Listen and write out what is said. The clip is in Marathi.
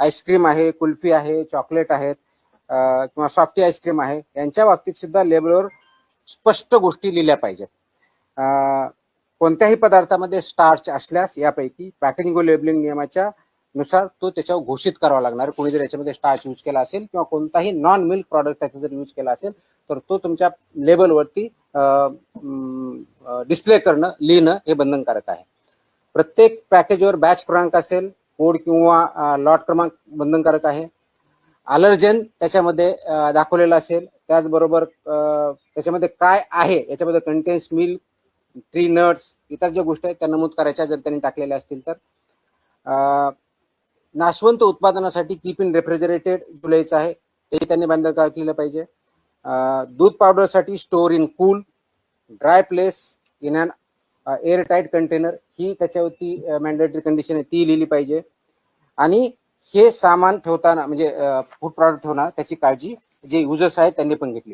आईस्क्रीम आहे, कुल्फी आहे, चॉकलेट आहेत किंवा सॉफ्टी आईस्क्रीम आहे, यांच्या बाबतीत सुद्धा लेबलवर स्पष्ट गोष्टी लिहिल्या पाहिजेत. कोणत्याही पदार्थामध्ये स्टार्च असल्यास यापैकी पॅकेजिंग व लेबलिंग नियमाच्या नुसार तो त्याच्यावर घोषित करावा लागणार. कोणी जर याच्यामध्ये स्टार्च यूज केला असेल किंवा कोणताही नॉन मिल्क प्रॉडक्ट त्याचा जर यूज केला असेल तर तो तुमच्या लेबलवरती डिस्प्ले करणं, लिहिणं हे बंधनकारक आहे. प्रत्येक पॅकेजवर बॅच क्रमांक असेल, कोड किंवा लॉट क्रमांक बंधनकारक आहे. अलर्जन त्याच्यामध्ये दाखवलेलं असेल. त्याचबरोबर त्याच्यामध्ये काय आहे, याच्यामध्ये कंटेन्स मिल्क, ट्री नट्स, इतर ज्या गोष्टी आहेत त्या नमूद करायच्या जर त्यांनी टाकलेल्या असतील तर. नाशवंत उत्पादनासाठी कीप इन रेफ्रिजरेटेड लिहायचं आहे, ते त्यांनी बंधनकारक लिहिलं पाहिजे. दूध पावडरसाठी store in cool, dry place in an airtight container, ही त्याच्यावरती मॅन्डेटरी कंडिशन आहे, ती लिहिली पाहिजे. आणि हे सामान ठेवताना म्हणजे फूड प्रॉडक्ट ठेवणार त्याची काळजी जे युजर्स आहेत त्यांनी पण घेतली.